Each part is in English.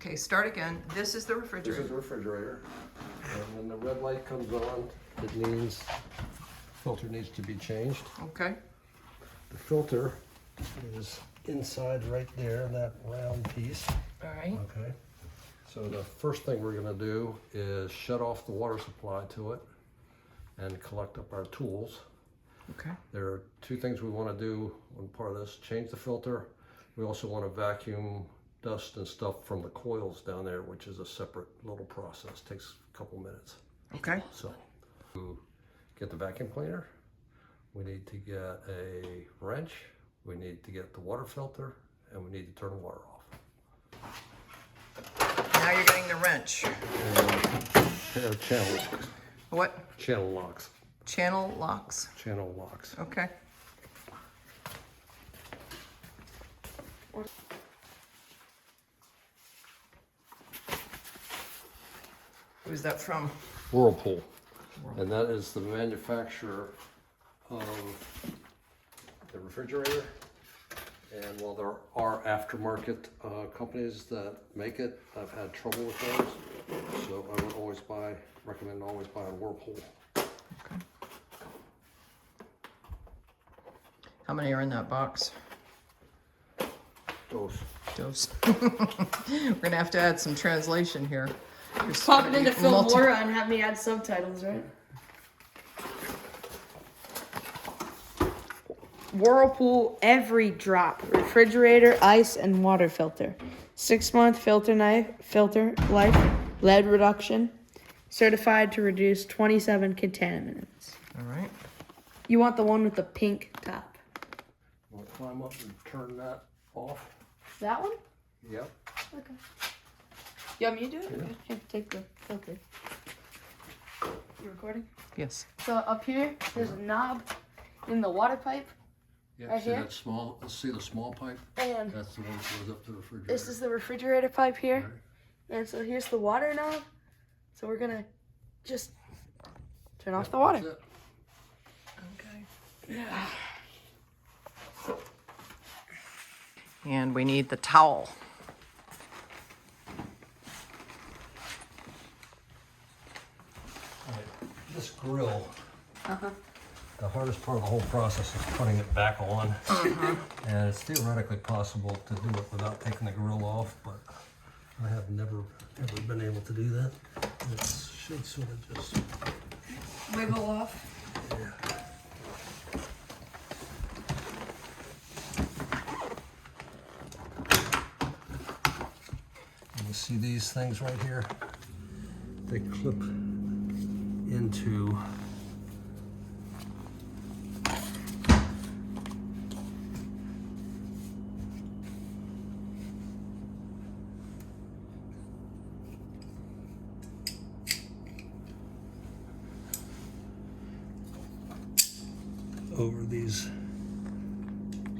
Okay, start again. This is the This refrigerator. is the refrigerator. And when the red light comes on, it means filter needs to be changed. Okay. The filter is inside right there, that round piece. All right. Okay. So the first thing we're gonna do is shut off the water supply to it and collect up our tools. Okay. There are two things we want to do on part of this. Change the filter. We also want to vacuum dust and stuff from the coils down there, which is a separate little process. Takes a couple minutes. Okay. So to get the vacuum cleaner, we need to get a wrench, we need to get the water filter, and we need to turn the water off. Now you're getting the wrench. And a pair of channel locks. What? Channel locks. Channel locks. Channel locks. Okay. Who's that from? Whirlpool. And that is the manufacturer of the refrigerator. And while there are aftermarket companies that make it, I've had trouble with those. So I would always recommend always buy a Whirlpool. Okay. How many are in that box? Those. Dose. We're gonna have to add some translation here. There's Pop it gonna into be Filmora and have me add subtitles, right? Whirlpool every drop refrigerator, ice, and water filter. 6-month filter life, lead reduction, certified to reduce 27 contaminants. All right. You want the one with the pink top? Want to climb up and turn that off? That one? Yep. Okay. You want me to do it? Yeah. Okay. Here, take the filter. You recording? Yes. So up here, there's a knob in the water pipe, Yeah. Right See here? that small? See the small pipe? and That's the one that goes up to the refrigerator. this is the refrigerator pipe here. Right. And so here's the water knob. So we're gonna just turn off the water. That's it. Okay. Yeah. And we need the towel. Right. This grill, the hardest part of the whole process is putting it back on. And it's theoretically possible to do it without taking the grill off, but I have never ever been able to do that. It should sort of just, Wiggle off. yeah. And you see these things right here? They clip into over these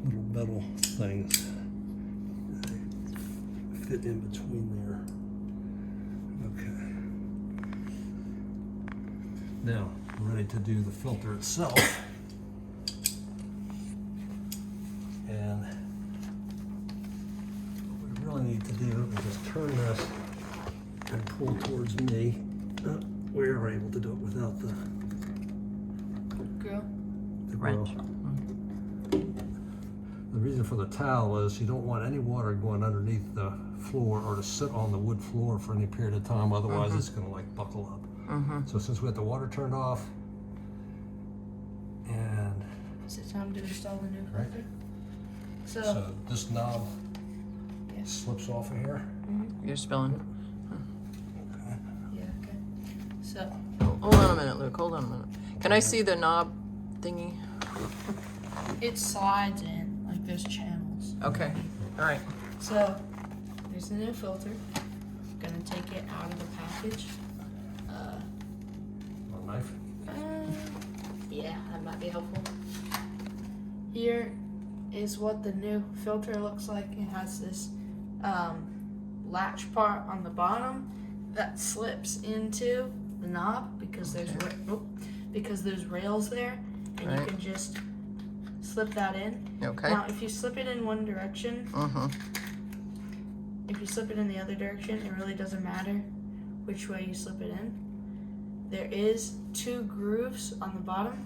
little metal things. They fit in between there. Okay. Now, we're ready to do the filter itself. And what we really need to do is just turn this and pull towards me. We are able to do it without the Grill. Wrench. The reason for the towel is you don't want any water going underneath the floor or to sit on the wood floor for any period of time, otherwise it's gonna like buckle up. So since we have the water turned off, and Is it time to install the new Right. filter? so this knob Yeah. slips off of here. You're spilling. Okay. Yeah, okay. So, Hold on a minute, Luke. Hold on a minute. Can I see the knob thingy? it slides in, like there's channels. Okay. All right. So, there's the new filter. Gonna take it out of the package. A knife. Yeah, that might be helpful. Here is what the new filter looks like. It has this latch part on the bottom that slips into the knob because there's rails there, and you Right. can just slip that in. Okay. Now, if you slip it in one direction, if you slip it in the other direction, it really doesn't matter which way you slip it in. There is 2 grooves on the bottom.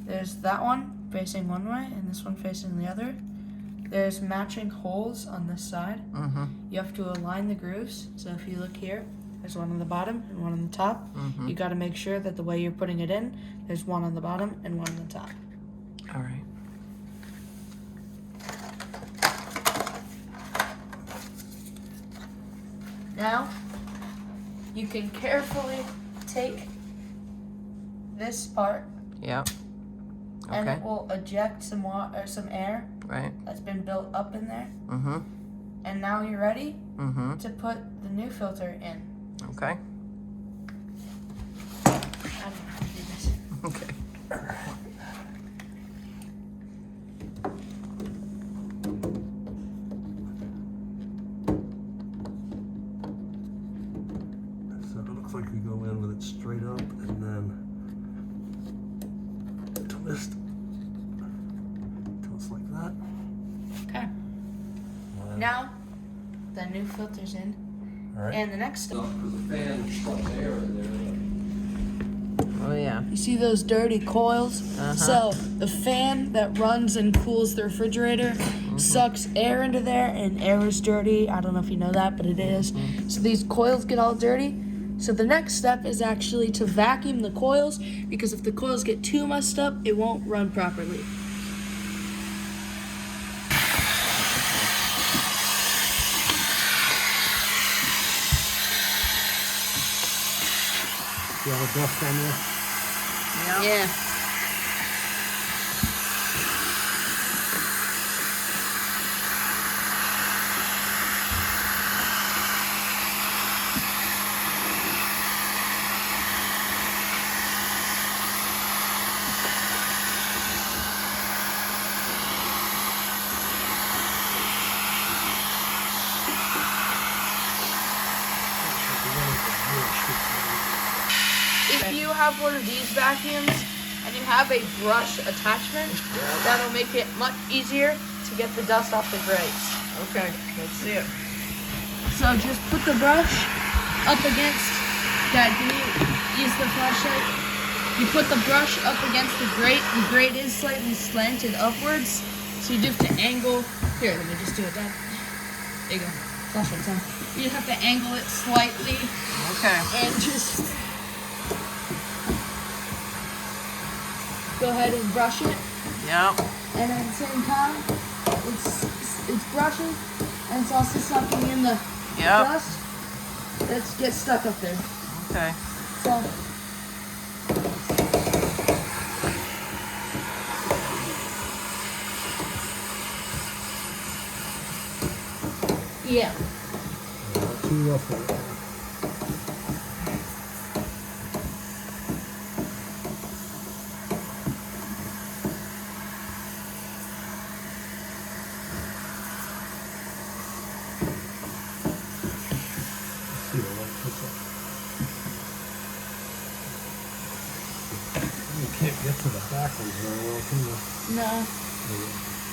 There's that one facing one way and this one facing the other. There's matching holes on this side. You have to align the grooves. So if you look here, there's one on the bottom and one on the top. You got to make sure that the way you're putting it in, there's one on the bottom and one on the top. All right. Now, you can carefully take this part Yeah. and Okay. it will eject some water or some air Right. that's been built up in there. Mm-hmm. And now you're ready Mm-hmm. to put the new filter in. Okay. I don't know how to do this. Okay. So it looks like we go in with it straight up and then twist until it's like that. Okay. And Now, the new filter's in. all right. And the next step. Because the fan sucks air in there. Oh yeah. You see those dirty coils? So the fan that runs and cools the refrigerator sucks air into there, and air is dirty. I don't know if you know that, but it is. So these coils get all dirty. So the next step is actually to vacuum the coils, because if the coils get too messed up, it won't run properly. See all the dust on there? Yeah. If you have one of these vacuums and you have a brush attachment, that'll make it much easier to get the dust off the grates. Okay. Let's see it. So just put the brush up against that. Can you use the flashlight? You put the brush up against the grate. The grate is slightly slanted upwards, so you do have to angle. Here, let me just do it then. There you go. Flashlight's on. You have to angle it slightly Okay. and just go ahead and brush it. Yeah. And at the same time, it's brushing and it's also sucking in the Yep. dust that gets stuck up there. Okay. So yeah. Not too rough on it. See the light puts up. You can't get to the back ones very well, can you? No.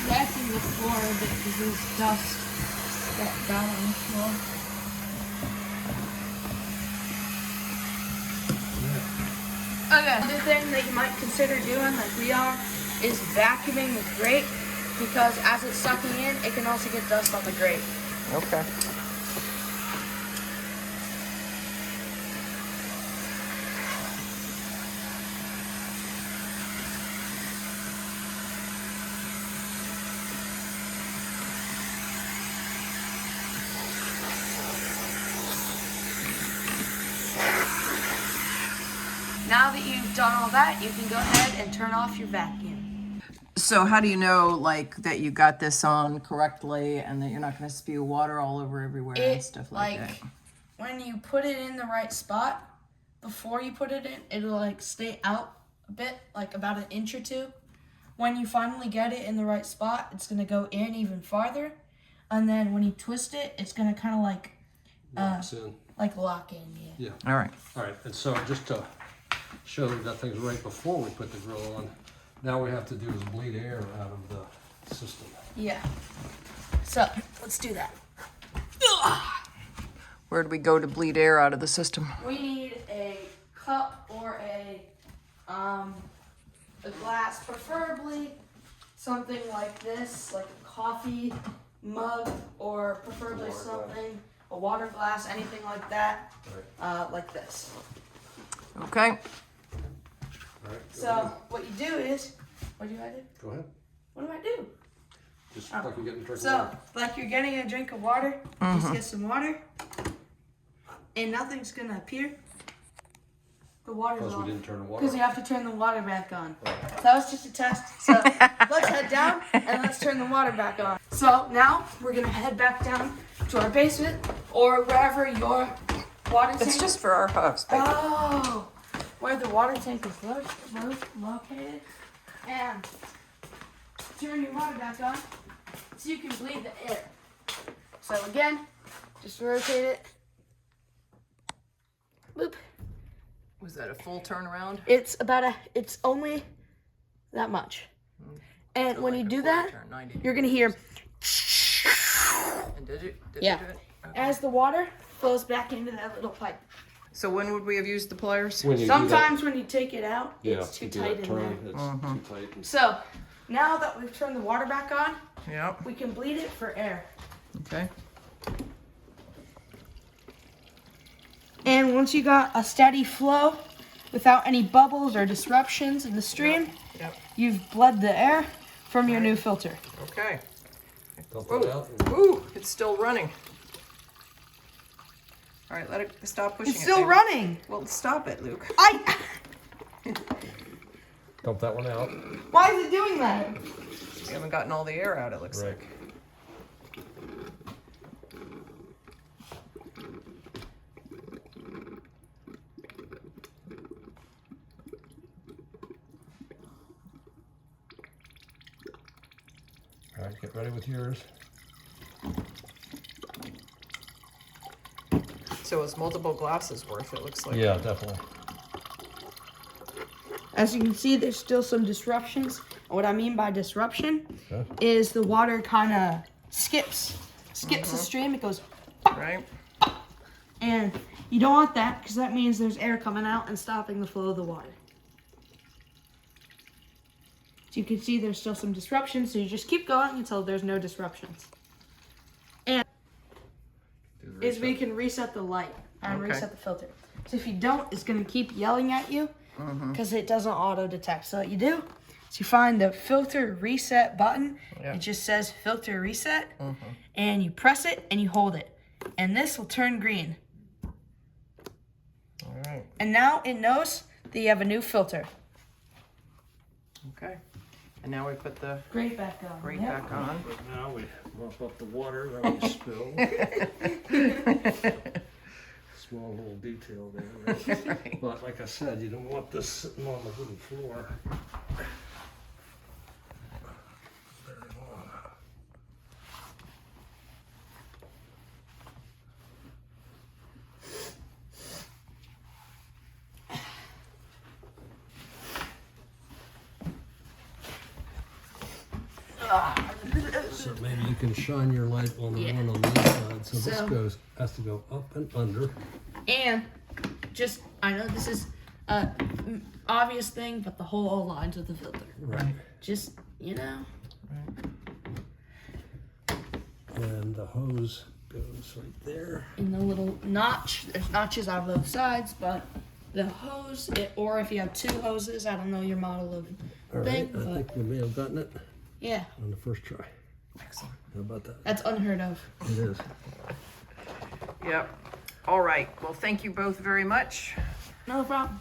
Vacuum the floor a bit because there's dust that got on the floor. Okay. Another thing that you might consider doing, like we are, is vacuuming the grate, because as it's sucking in, it can also get dust on the grate. Okay. Now that you've done all that, you can go ahead and turn off your vacuum. So how do you know, like, that you got this on correctly and that you're not going to spew water all over everywhere and stuff like that? When you put it in the right spot, before you put it in, it'll like stay out a bit, like about an inch or two. When you finally get it in the right spot, it's gonna go in even farther, and then when you twist it, it's gonna kind of like Locks in. like lock in. Yeah. All right. All right, and so just to show that thing's right before we put the grill on, Now we have to do is bleed air out of the system. Yeah. So let's do that. Where do we go to bleed air out of the system? We need a cup or a glass, preferably something like this, like a coffee mug, or preferably a water glass, anything like that, like this. Okay. All right, So what you do is, what do I do? go ahead. What do I do? Just like you're getting a drink of So, water. like you're getting a drink of water, just get some water, and nothing's gonna appear. The water's Because we off. didn't turn the water Because on. you have to turn the water back on. So that was just a test. So let's head down and let's turn the water back on. So now we're gonna head back down to our basement or wherever your water tank. It's just for our house, baby. Oh, where the water tank is located, and turn your water back on so you can bleed the air. So again, just rotate it. Boop. Was that a full turnaround? It's only that much. And So when like you a do quarter that, turn, 90 you're gonna hear And did you Yeah. do it? Okay. as the water flows back into that little pipe. So when would we have used the pliers? When you do that- Sometimes when you take it out, yeah, it's too you do tight that in there. turn, it's too tight. And So now that we've turned the water back on, Yep. we can bleed it for air. Okay. And once you got a steady flow without any bubbles or disruptions in the stream, Yep. you've bled the air from your new filter. Okay. dump that out. and- Ooh, it's still running. All right, let it stop pushing. It's it, still baby. running. Well, stop it, Luke. Dump that one out. Why is it doing that? We haven't gotten all the air out, it looks Right. like. All right, get ready with yours. So it's multiple glasses worth, it looks like. Yeah, definitely. As you can see, there's still some disruptions. And what I mean by disruption Okay. is the water kind of skips the stream. It goes, Right? and you don't want that because that means there's air coming out and stopping the flow of the water. So you can see there's still some disruptions, so you just keep going until there's no disruptions. And Do the is we reset. can reset the light and Okay. reset the filter. So if you don't, it's going to keep yelling at you because it doesn't auto detect. So what you do is you find the filter reset button. Yeah. It just says filter reset, and you press it and you hold it, and this will turn green. All right. And now it knows that you have a new filter. Okay. And now we put the Grate back on. grate Yep. back on. But now we mop up the water that we spilled. Small little detail there. Right? Right. But like I said, you don't want this sitting on the wooden floor. Very long. So maybe you can shine your light on the one on this side. So this So- has to go up and under. And just, I know this is a obvious thing, but the hole all lines with the filter. Right. Just, you know. And the hose goes right there. In the little notch. There's notches on both sides, but the hose, or if you have two hoses, I don't know your model of All thing, right, I but think we may have gotten it yeah, on the first try. Excellent. How about that? that's unheard of. It is. Yep. All right. Well, thank you both very much. No problem.